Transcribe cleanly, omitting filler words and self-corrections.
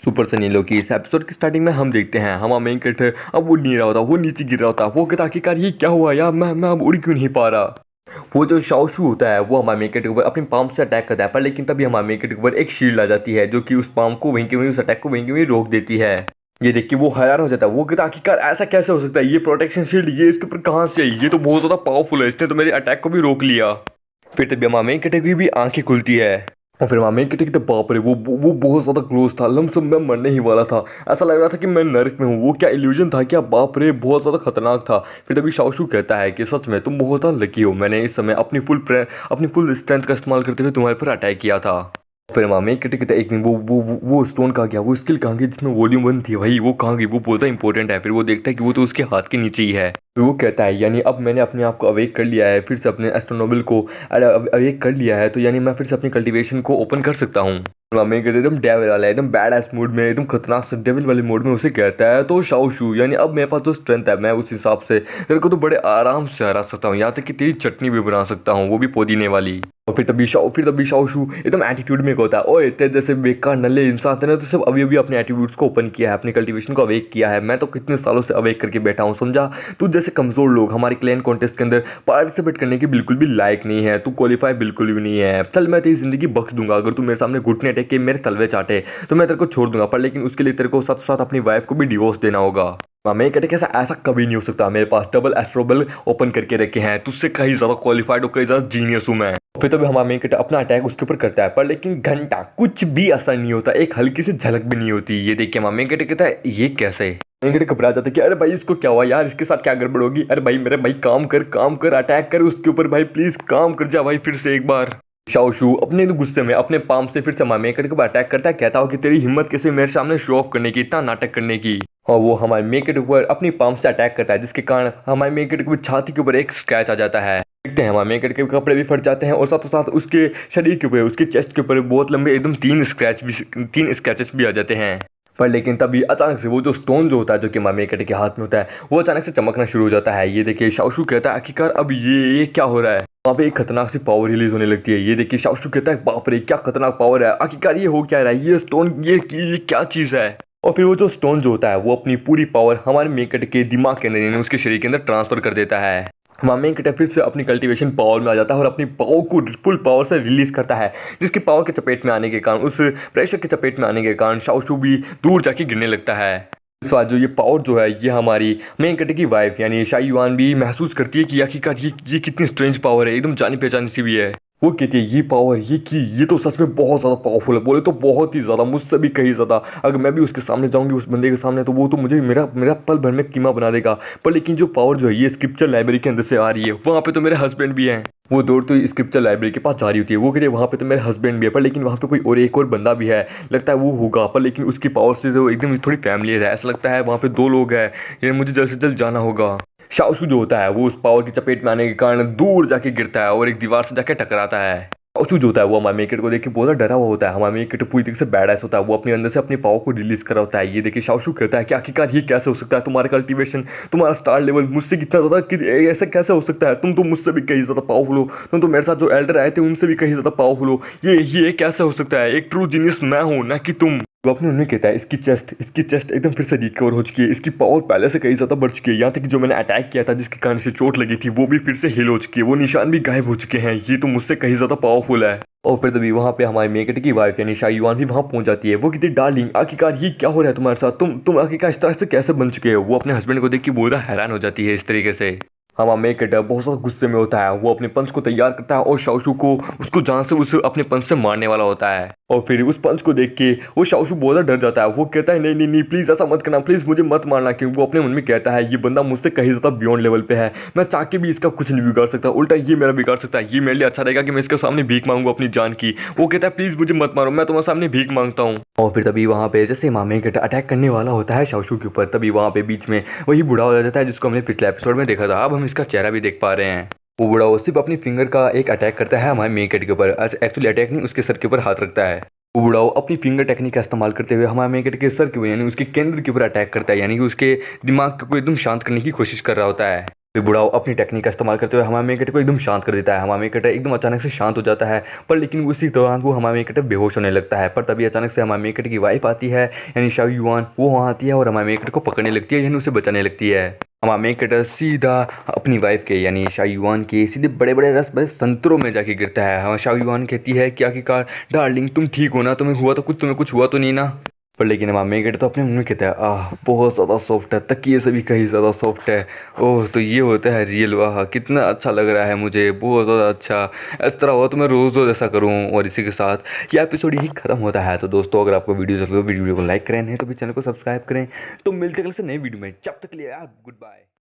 Super Sunny लो की इस episode की स्टार्टिंग में हम देखते हैं हमारा मेन कैरेक्टर अब उड़ नहीं रहा होता, वो नीचे गिर रहा होता। वो कहता आखिरकार ये क्या हुआ यार, मैं अब उड़ क्यों नहीं पा रहा। वो जो शाओशू होता है वो हमारे मेन कैरेक्टर के ऊपर अपनी पाम से अटैक करता है, पर लेकिन तभी हमारे मेन कैरेक्टर के ऊपर एक शील्ड आ जाती है जो कि उस पाम को वहीं के वहीं, उस अटैक को वहीं के वहीं रोक देती है। ये देख के वो हैरान हो जाता है। वो कहता आखिरकार ऐसा कैसे हो सकता है, ये प्रोटेक्शन शील्ड ये इसके ऊपर कहाँ से आई, ये तो बहुत ज्यादा पावरफुल है, इसने तो मेरे अटैक को भी रोक लिया। फिर तभी हमारे मेन कैरेक्टर की भी आंखें खुलती है और फिर हमारे मेन कैरेक्टर की तो बाप रे, वो बहुत ज्यादा क्लोज था, लमसम मैं मरने ही वाला था। ऐसा लग रहा था कि मैं नर्क में हूँ। वो क्या इल्यूजन था क्या, बाप रे बहुत ज्यादा खतरनाक था। फिर तभी शाओशू कहता है कि सच में तुम बहुत ज्यादा लकी हो, मैंने इस समय अपनी फुल स्ट्रेंथ का इस्तेमाल करते हुए तुम्हारे पर अटैक किया था। फिर मामे कहते कहते एक दिन वो स्टोन कहाँ गया, वो स्किल कहाँ गई जिसमें वॉल्यूम 1 थी भाई, वो कहाँ गई, वो बहुत इंपॉर्टेंट है। फिर वो देखता है कि वो तो उसके हाथ के नीचे ही है। फिर वो कहता है यानी अब मैंने अपने आप को अवेक कर लिया है, फिर से अपने एस्ट्रोनोबल को अवेक कर लिया है, तो यानी मैं फिर से अपनी कल्टीवेशन को ओपन कर सकता हूँ। मामे कहते एकदम डेविल वाला, एकदम बैड एस मूड में, एकदम खतरनाक से डेविल वाले मूड में उसे कहता है तो शाओशू यानी अब मेरे पास जो स्ट्रेंथ है मैं उस हिसाब से तेरे को तो बड़े आराम से हरा सकता हूँ, यहाँ तक कि तेरी चटनी भी बना सकता हूँ, वो भी पुदीने वाली। और फिर तभी शाओशू एकदम एटीट्यूड में होता है, ओए तेरे जैसे बेकार नल्ले इंसान थे ना, तो सब अभी अभी अपने एट्रीब्यूट्स को ओपन किया है, अपनी कल्टीवेशन को अवेक किया है, मैं तो कितने सालों से अवेक करके बैठा हूँ, समझा। तू जैसे कमजोर लोग हमारे क्लैन कॉन्टेस्ट के अंदर पार्टिसिपेट करने के बिल्कुल भी लायक नहीं है, तू क्वालिफाई बिल्कुल भी नहीं है। चल मैं तेरी जिंदगी बख्श दूंगा, अगर तू मेरे सामने घुटने टेक के मेरे तलवे चाटे तो मैं तेरे को छोड़ दूंगा, पर लेकिन उसके लिए तेरे को साथ साथ अपनी वाइफ को भी डिवोर्स देना होगा। मैं कहते कैसा, ऐसा कभी नहीं हो सकता, मेरे पास डबल एस्ट्रोबल ओपन करके रखे हैं, तुझसे कहीं ज्यादा क्वालिफाइड और कहीं ज्यादा जीनियस हूं मैं। फिर तो भी हमारा मेन कैरेक्टर अपना अटैक उसके ऊपर करता है, पर लेकिन घंटा कुछ भी असर नहीं होता, एक हल्की सी झलक भी नहीं होती। ये देख के हमारा मेन कैरेक्टर कहता है ये कैसे। मेन कैरेक्टर घबरा जाता है कि अरे भाई इसको क्या हुआ यार, इसके साथ क्या गड़बड़ होगी, अरे भाई मेरे भाई काम कर अटैक कर उसके ऊपर भाई, प्लीज काम कर जा भाई फिर से एक बार। शाओशू अपने गुस्से में अपने पाम से फिर से हमारे मेन कैरेक्टर को अटैक करता है, कहता हो कि तेरी हिम्मत कैसे मेरे सामने शो ऑफ करने की, इतना नाटक करने की। और वो हमारे मेन कैरेक्टर ऊपर अपनी पाम से अटैक करता है, जिसके कारण हमारे मेन कैरेक्टर की छाती के ऊपर एक स्क्रैच आ जाता है। देखते हैं हमारे मेन कैरेक्टर के कपड़े भी फट जाते हैं और साथ साथ उसके शरीर के ऊपर, उसके चेस्ट के ऊपर बहुत लंबे एकदम 3 स्क्रैचेस भी आ जाते हैं। पर लेकिन तभी अचानक से वो जो स्टोन जो होता है जो कि हमारे मेन कैरेक्टर के हाथ में होता है वो अचानक से चमकना शुरू हो जाता है। ये देखिए शाओशू कहता है आखिरकार अब ये क्या हो रहा है। वहाँ पे एक खतरनाक सी पावर रिलीज होने लगती है। ये देखिए शाओशू कहता है बाप रे क्या खतरनाक पावर है, आखिरकार ये हो क्या रहा है, ये स्टोन ये क्या चीज है। और फिर वो जो स्टोन जो होता है वो अपनी पूरी पावर हमारे मेन कैरेक्टर के दिमाग के अंदर यानी उसके शरीर के अंदर ट्रांसफर कर देता है। हमारा मेन कैरेक्टर फिर से अपनी कल्टीवेशन पावर में आ जाता है और अपनी पावर को फुल पावर से रिलीज करता है, जिसकी पावर के चपेट में आने के कारण, उस प्रेशर के चपेट में आने के कारण शाओशू भी दूर जाके गिरने लगता है। इस बार जो ये पावर जो है ये हमारी मेन कैरेक्टर की वाइफ यानी शाई युआन भी महसूस करती है कि आखिरकार ये कितनी स्ट्रेंज पावर है, एकदम जानी पहचानी सी भी है। वो कहती है ये पावर ये तो सच में बहुत ज़्यादा पावरफुल है, बोले तो बहुत ही ज़्यादा, मुझसे भी कहीं ज़्यादा। अगर मैं भी उसके सामने जाऊंगी उस बंदे के सामने तो वो तो मुझे मेरा पल भर में कीमा बना देगा। पर लेकिन जो पावर जो है ये स्क्रिप्चर लाइब्रेरी के अंदर से आ रही है, वहाँ पे तो मेरे हस्बैंड भी हैं। वो दौड़ती हुई स्क्रिप्चर लाइब्रेरी के पास जा रही होती है, वो कहती है वहाँ पे तो मेरे हस्बैंड भी है, पर लेकिन वहाँ पे कोई और एक और बंदा भी है, लगता है वो होगा, पर लेकिन उसकी पावर से जो एकदम थोड़ी फैमिलियर है, ऐसा लगता है वहाँ पे 2 लोग हैं, ये मुझे जल्द से जल्द जाना होगा। शाओशू जो होता है वो उस पावर की चपेट में आने के कारण दूर जाके गिरता है और एक दीवार से जाके टकराता है। शाओशू जो होता है वो हमारे मेन कैरेक्टर को देख के बहुत डरा हुआ होता है। हमारे मेन कैरेक्टर पूरी तरीके से बैड एस होता है, वो अपने अंदर से अपनी पावर को रिलीज कर रहा होता है। ये देखिए शाओशू कहता है कि आखिरकार ये कैसे हो सकता है, तुम्हारा कल्टीवेशन, तुम्हारा स्टार लेवल मुझसे कितना ज्यादा, ऐसा कैसे हो सकता है, तुम तो मुझसे भी कहीं ज्यादा पावरफुल हो, तुम तो मेरे साथ जो एल्डर आए थे उनसे भी कहीं ज्यादा पावरफुल हो, ये कैसे हो सकता है, एक ट्रू जीनियस मैं हूँ ना कि तुम। वो अपने उन्हें कहता है इसकी चेस्ट एकदम फिर से रिकवर हो चुकी है, इसकी पावर पहले से कहीं ज्यादा बढ़ चुकी है, यहाँ तक कि जो मैंने अटैक किया था जिसके कारण से चोट लगी थी वो भी फिर से हिल हो चुकी है, वो निशान भी गायब हो चुके हैं, ये तो मुझसे कहीं ज्यादा पावरफुल है। और फिर तभी वहाँ पे हमारे मेन कैरेक्टर की वाइफ यानी शाई युआन भी वहाँ पहुंच जाती है। वो कहती है डार्लिंग आखिरकार ये क्या हो रहा है तुम्हारे साथ, तुम आखिरकार इस तरह से कैसे बन चुके हो। वो अपने हस्बैंड को देख के पूरा हैरान हो जाती है इस तरीके से। हमारा मेन कैरेक्टर बहुत ज्यादा गुस्से में होता है, वो अपने पंच को तैयार करता है और शाओशू को उसको जान से उस अपने पंच से मारने वाला होता है। और फिर उस पंच को देख के वो शाओशू बहुत ज्यादा डर जाता है, वो कहता है नहीं नहीं नहीं प्लीज ऐसा मत करना, प्लीज मुझे मत मारना, क्योंकि वो अपने मन में कहता है ये बंदा मुझसे कहीं ज्यादा बियॉन्ड लेवल पे है, मैं चाह के भी इसका कुछ नहीं बिगाड़ सकता, उल्टा ये मेरा बिगाड़ सकता है, ये मेरे लिए अच्छा रहेगा कि मैं इसके सामने भीख मांगू अपनी जान की। वो कहता है प्लीज मुझे मत मारो, मैं तुम्हारे सामने भीख मांगता हूँ। और फिर तभी वहाँ पे जैसे मामे कैरेक्टर अटैक करने वाला होता है शाओशू के ऊपर, तभी वहाँ पे बीच में वही बूढ़ा हो जाता है जिसको हमने पिछले एपिसोड में देखा था, अब हम इसका चेहरा भी देख पा रहे हैं। वो बूढ़ा वो सिर्फ अपनी फिंगर का एक अटैक करता है हमारे मेन कैरेक्टर के ऊपर, एक्चुअली अटैक नहीं, उसके सर के ऊपर हाथ रखता है। वो बूढ़ा अपनी फिंगर टेक्निक का इस्तेमाल करते हुए हमारे मेन कैरेक्टर के सर के ऊपर यानी उसके केंद्र के ऊपर अटैक करता है, यानी कि उसके दिमाग को एकदम शांत करने की कोशिश कर रहा होता है। फिर बुढ़ाओ अपनी टेक्निक का इस्तेमाल करते हुए हमारा मेन कैरेक्टर को एकदम शांत कर देता है। हमारा मेन कैरेक्टर एकदम अचानक से शांत हो जाता है, पर लेकिन उसी दौरान वो हमारा मेन कैरेक्टर बेहोश होने लगता है। पर तभी अचानक से हमारा मेन कैरेक्टर की वाइफ आती है, यानी शाओ युआन, वो वहाँ आती है और हमारे मेन कैरेक्टर को पकड़ने लगती है, यानी उसे बचाने लगती है। हमारा मेन कैरेक्टर सीधा अपनी वाइफ के यानी शाओ युआन के सीधे बड़े बड़े रस भरे संतरों में जाके गिरता है। हाँ, शाओ युआन कहती है कि आखिरकार डार्लिंग तुम ठीक हो ना, तुम्हें कुछ हुआ तो नहीं ना। पर लेकिन हमारा मेन कैरेक्टर तो अपने मुंह में कहता है, आह बहुत ज़्यादा सॉफ्ट है, तकिए से भी कहीं ज़्यादा सॉफ्ट है। ओह तो ये होता है रियल, वाह कितना अच्छा लग रहा है मुझे, बहुत ज़्यादा अच्छा। इस तरह हो तो मैं रोज़ रोज़ ऐसा करूँ। और इसी के साथ ये एपिसोड यही खत्म होता है। तो दोस्तों अगर आपको वीडियो चल तो वीडियो को लाइक करें, नहीं तो भी चैनल को सब्सक्राइब करें। तो मिलते हैं कल से नई वीडियो में, जब तक के लिए गुड बाय।